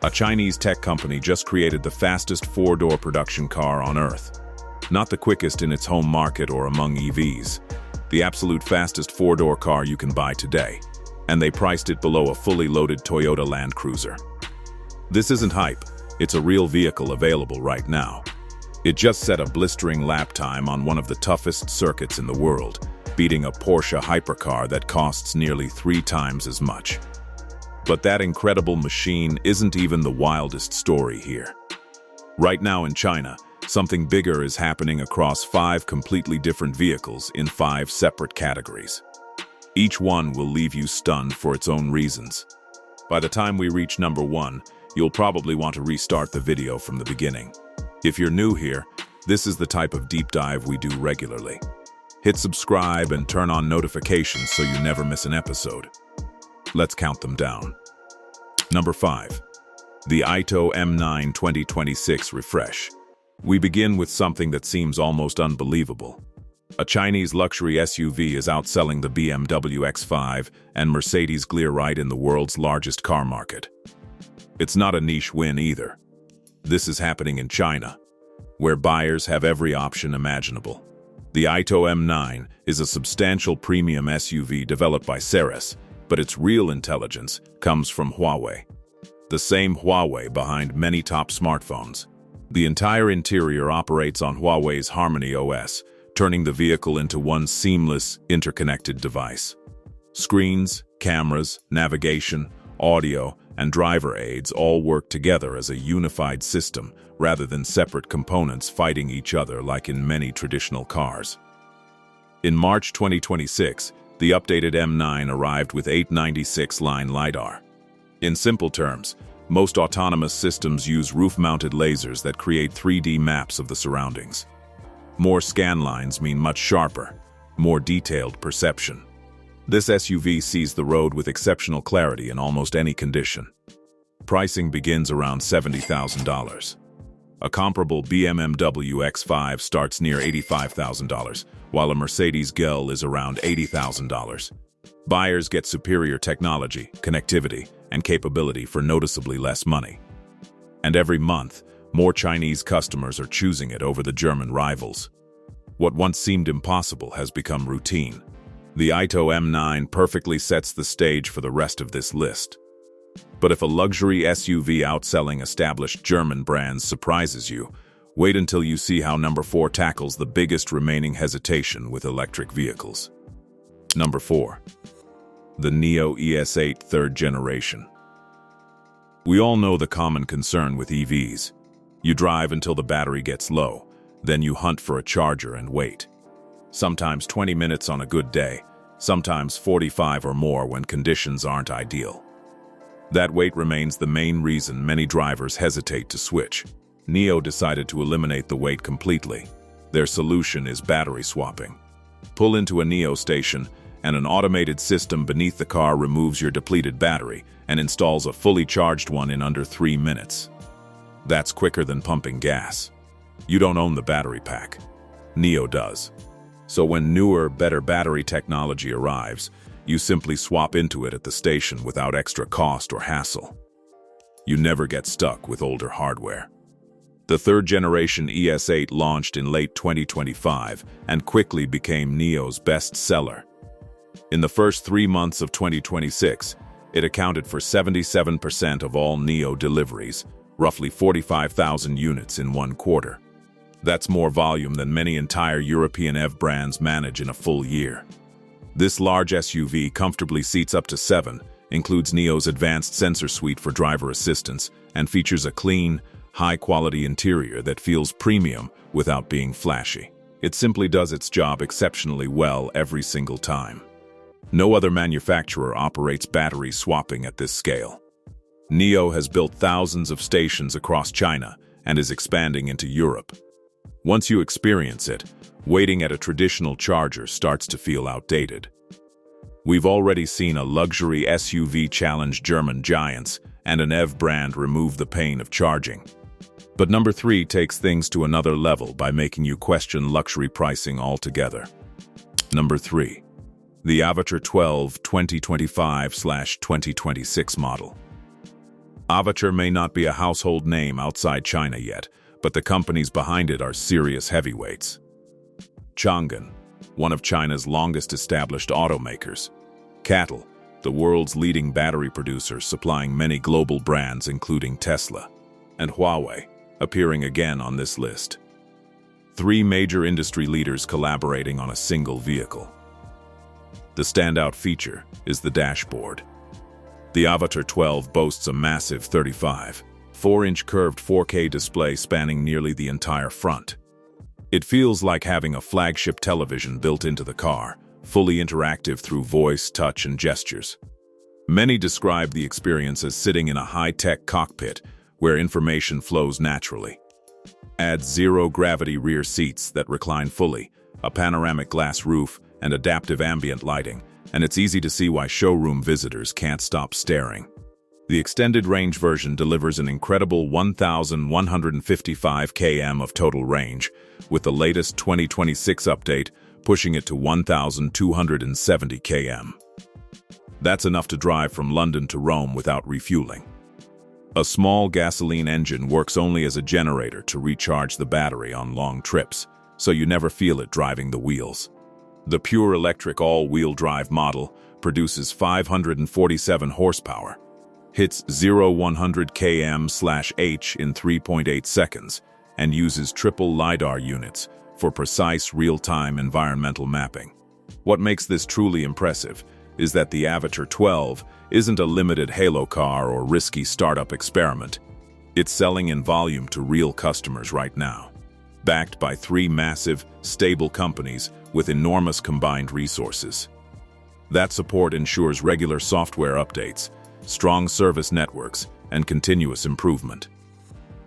A Chinese tech company just created the fastest four-door production car on Earth. Not the quickest in its home market or among EVs. The absolute fastest four-door car you can buy today. And they priced it below a fully loaded Toyota Land Cruiser. This isn't hype, it's a real vehicle available right now. It just set a blistering lap time on one of the toughest circuits in the world, beating a Porsche hypercar that costs nearly 3 times as much. But that incredible machine isn't even the wildest story here. Right now in China, something bigger is happening across 5 completely different vehicles in 5 separate categories. Each one will leave you stunned for its own reasons. By the time we reach number 1, you'll probably want to restart the video from the beginning. If you're new here, this is the type of deep dive we do regularly. Hit subscribe and turn on notifications so you never miss an episode. Let's count them down. Number 5. The AITO M9 2026 refresh. We begin with something that seems almost unbelievable. A Chinese luxury SUV is outselling the BMW X5 and Mercedes Glear in the world's largest car market. It's not a niche win either. This is happening in China, where buyers have every option imaginable. The AITO M9 is a substantial premium SUV developed by Ceres, but its real intelligence comes from Huawei. The same Huawei behind many top smartphones. The entire interior operates on Huawei's Harmony OS, turning the vehicle into one seamless, interconnected device. Screens, cameras, navigation, audio, and driver aids all work together as a unified system rather than separate components fighting each other like in many traditional cars. In March 2026, the updated M9 arrived with 896-line LiDAR. In simple terms, most autonomous systems use roof-mounted lasers that create 3D maps of the surroundings. More scan lines mean much sharper, more detailed perception. This SUV sees the road with exceptional clarity in almost any condition. Pricing begins around $70,000. A comparable BMW X5 starts near $85,000, while a Mercedes GL is around $80,000. Buyers get superior technology, connectivity, and capability for noticeably less money. And every month, more Chinese customers are choosing it over the German rivals. What once seemed impossible has become routine. The AITO M9 perfectly sets the stage for the rest of this list. But if a luxury SUV outselling established German brands surprises you, wait until you see how number 4 tackles the biggest remaining hesitation with electric vehicles. Number 4. The Nio ES8 third generation. We all know the common concern with EVs. You drive until the battery gets low, then you hunt for a charger and wait. Sometimes 20 minutes on a good day, sometimes 45 or more when conditions aren't ideal. That wait remains the main reason many drivers hesitate to switch. Nio decided to eliminate the wait completely. Their solution is battery swapping. Pull into a Nio station, and an automated system beneath the car removes your depleted battery and installs a fully charged one in under 3 minutes. That's quicker than pumping gas. You don't own the battery pack. Nio does. So when newer, better battery technology arrives, you simply swap into it at the station without extra cost or hassle. You never get stuck with older hardware. The third generation ES8 launched in late 2025 and quickly became Nio's best seller. In the first 3 months of 2026, it accounted for 77% of all Nio deliveries, roughly 45,000 units in 1 quarter. That's more volume than many entire European EV brands manage in a full year. This large SUV comfortably seats up to 7, includes Nio's advanced sensor suite for driver assistance, and features a clean, high-quality interior that feels premium without being flashy. It simply does its job exceptionally well every single time. No other manufacturer operates battery swapping at this scale. Nio has built thousands of stations across China and is expanding into Europe. Once you experience it, waiting at a traditional charger starts to feel outdated. We've already seen a luxury SUV challenge German giants and an EV brand remove the pain of charging. But number 3 takes things to another level by making you question luxury pricing altogether. Number 3. The AVATR 12 2025/2026 model. AVATR may not be a household name outside China yet, but the companies behind it are serious heavyweights. Chang'an, one of China's longest established automakers. CATL, the world's leading battery producer supplying many global brands including Tesla. And Huawei, appearing again on this list. 3 major industry leaders collaborating on a single vehicle. The standout feature is the dashboard. The AVATR 12 boasts a massive 35.4-inch curved 4K display spanning nearly the entire front. It feels like having a flagship television built into the car, fully interactive through voice, touch, and gestures. Many describe the experience as sitting in a high-tech cockpit where information flows naturally. Add zero-gravity rear seats that recline fully, a panoramic glass roof, and adaptive ambient lighting, and it's easy to see why showroom visitors can't stop staring. The extended range version delivers an incredible 1,155 km of total range, with the latest 2026 update pushing it to 1,270 km. That's enough to drive from London to Rome without refueling. A small gasoline engine works only as a generator to recharge the battery on long trips, so you never feel it driving the wheels. The pure electric all-wheel drive model produces 547 horsepower, hits 0-100 km/h in 3.8 seconds, and uses triple LiDAR units for precise real-time environmental mapping. What makes this truly impressive is that the AVATR 12 isn't a limited halo car or risky startup experiment. It's selling in volume to real customers right now, backed by 3 massive, stable companies with enormous combined resources. That support ensures regular software updates, strong service networks, and continuous improvement.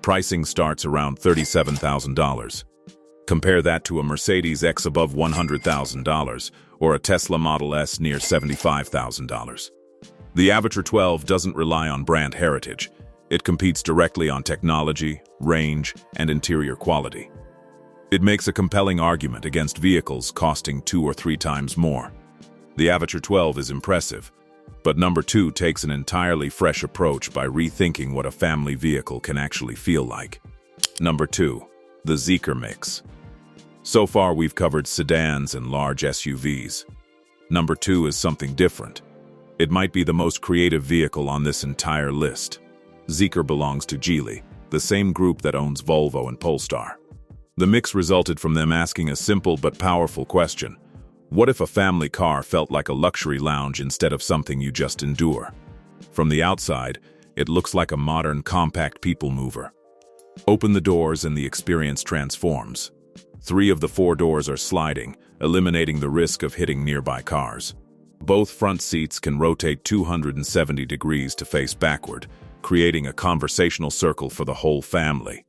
Pricing starts around $37,000. Compare that to a Mercedes X above $100,000 or a Tesla Model S near $75,000. The AVATR 12 doesn't rely on brand heritage. It competes directly on technology, range, and interior quality. It makes a compelling argument against vehicles costing 2 or 3 times more. The AVATR 12 is impressive, but number 2 takes an entirely fresh approach by rethinking what a family vehicle can actually feel like. Number 2, the Zeekr mix. So far we've covered sedans and large SUVs. Number 2 is something different. It might be the most creative vehicle on this entire list. Zeekr belongs to Geely, the same group that owns Volvo and Polestar. The mix resulted from them asking a simple but powerful question. What if a family car felt like a luxury lounge instead of something you just endure? From the outside, it looks like a modern, compact people mover. Open the doors and the experience transforms. 3 of the 4 doors are sliding, eliminating the risk of hitting nearby cars. Both front seats can rotate 270 degrees to face backward, creating a conversational circle for the whole family.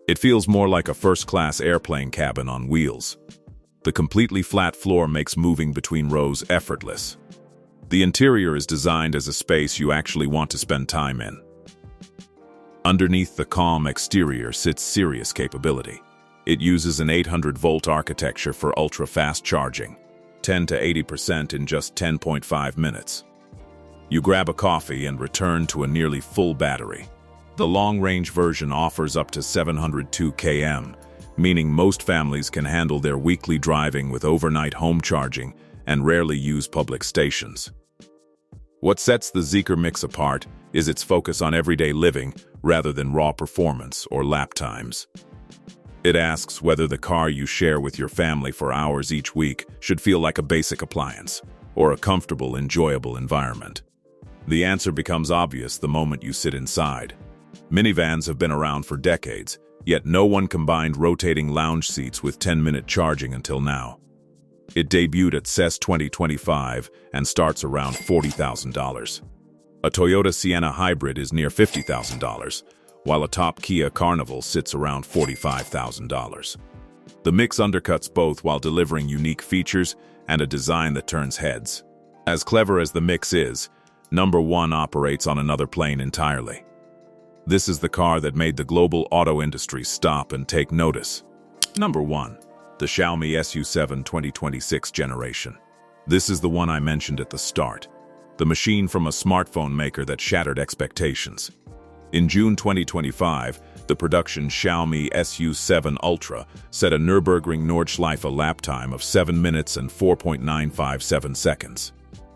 It feels more like a first-class airplane cabin on wheels. The completely flat floor makes moving between rows effortless. The interior is designed as a space you actually want to spend time in. Underneath the calm exterior sits serious capability. It uses an 800-volt architecture for ultra-fast charging, 10 to 80% in just 10.5 minutes. You grab a coffee and return to a nearly full battery. The long-range version offers up to 702 km, meaning most families can handle their weekly driving with overnight home charging and rarely use public stations. What sets the Zeekr mix apart is its focus on everyday living rather than raw performance or lap times. It asks whether the car you share with your family for hours each week should feel like a basic appliance or a comfortable, enjoyable environment. The answer becomes obvious the moment you sit inside. Minivans have been around for decades, yet no one combined rotating lounge seats with 10-minute charging until now. It debuted at CES 2025 and starts around $40,000. A Toyota Sienna Hybrid is near $50,000, while a top Kia Carnival sits around $45,000. The mix undercuts both while delivering unique features and a design that turns heads. As clever as the mix is, number 1 operates on another plane entirely. This is the car that made the global auto industry stop and take notice. Number 1, the Xiaomi SU7 2026 generation. This is the one I mentioned at the start. the machine from a smartphone maker that shattered expectations. In June 2025, the production Xiaomi SU7 Ultra set a Nürburgring Nordschleife lap time of 7 minutes and 4.957 seconds.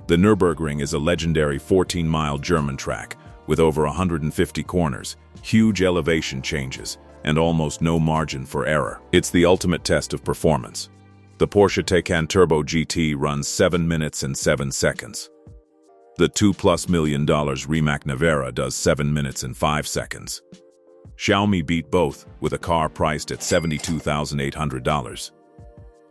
The Nürburgring is a legendary 14-mile German track with over 150 corners, huge elevation changes, and almost no margin for error. It's the ultimate test of performance. The Porsche Taycan Turbo GT runs 7 minutes and 7 seconds. The $2+ million Rimac Nevera does 7 minutes and 5 seconds. Xiaomi beat both with a car priced at $72,800.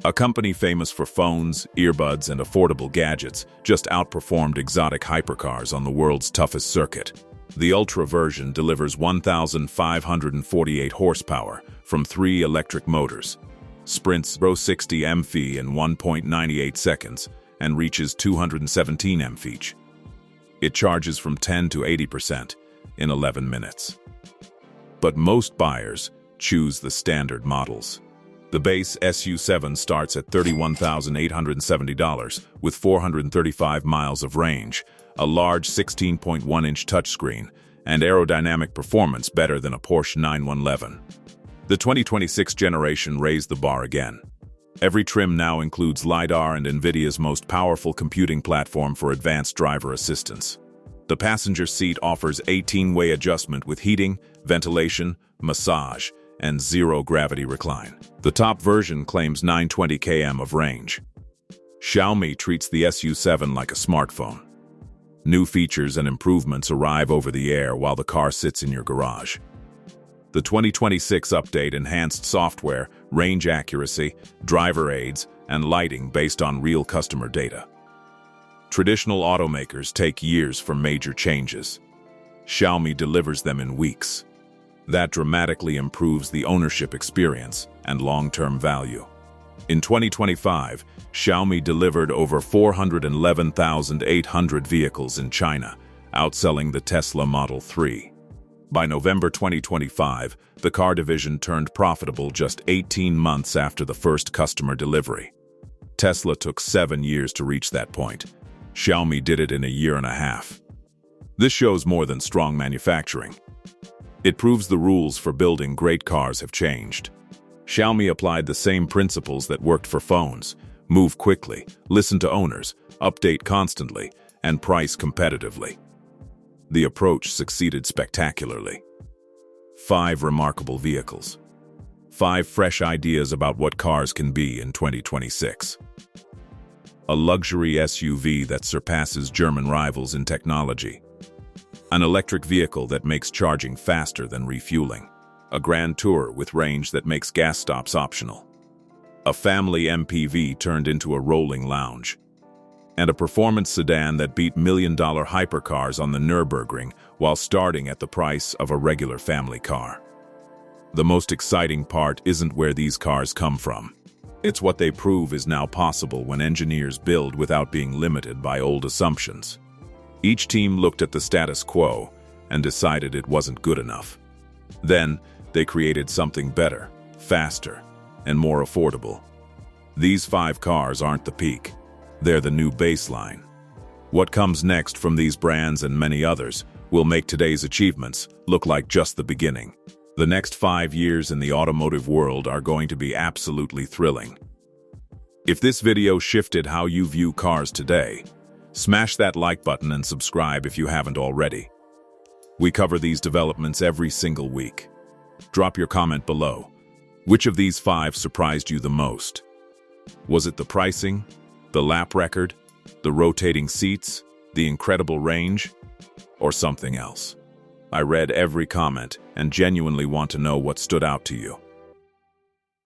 A company famous for phones, earbuds, and affordable gadgets just outperformed exotic hypercars on the world's toughest circuit. The Ultra version delivers 1,548 horsepower from 3 electric motors, sprints 60 mph in 1.98 seconds, and reaches 217 mph. It charges from 10 to 80% in 11 minutes. But most buyers choose the standard models. The base SU7 starts at $31,870 with 435 miles of range, a large 16.1-inch touchscreen, and aerodynamic performance better than a Porsche 911. The 2026 generation raised the bar again. Every trim now includes LiDAR and NVIDIA's most powerful computing platform for advanced driver assistance. The passenger seat offers 18-way adjustment with heating, ventilation, massage, and zero-gravity recline. The top version claims 920 km of range. Xiaomi treats the SU7 like a smartphone. New features and improvements arrive over the air while the car sits in your garage. The 2026 update enhanced software, range accuracy, driver aids, and lighting based on real customer data. Traditional automakers take years for major changes. Xiaomi delivers them in weeks. That dramatically improves the ownership experience and long-term value. In 2025, Xiaomi delivered over 411,800 vehicles in China, outselling the Tesla Model 3. By November 2025, the car division turned profitable just 18 months after the first customer delivery. Tesla took 7 years to reach that point. Xiaomi did it in a year and a half. This shows more than strong manufacturing. It proves the rules for building great cars have changed. Xiaomi applied the same principles that worked for phones: move quickly, listen to owners, update constantly, and price competitively. The approach succeeded spectacularly. 5 remarkable vehicles. 5 fresh ideas about what cars can be in 2026. A luxury SUV that surpasses German rivals in technology. An electric vehicle that makes charging faster than refueling. A grand tour with range that makes gas stops optional. A family MPV turned into a rolling lounge. And a performance sedan that beat million-dollar hypercars on the Nürburgring while starting at the price of a regular family car. The most exciting part isn't where these cars come from. It's what they prove is now possible when engineers build without being limited by old assumptions. Each team looked at the status quo and decided it wasn't good enough. Then, they created something better, faster, and more affordable. These 5 cars aren't the peak. They're the new baseline. What comes next from these brands and many others will make today's achievements look like just the beginning. The next 5 years in the automotive world are going to be absolutely thrilling. If this video shifted how you view cars today, smash that like button and subscribe if you haven't already. We cover these developments every single week. Drop your comment below. Which of these 5 surprised you the most? Was it the pricing, the lap record, the rotating seats, the incredible range, or something else? I read every comment and genuinely want to know what stood out to you.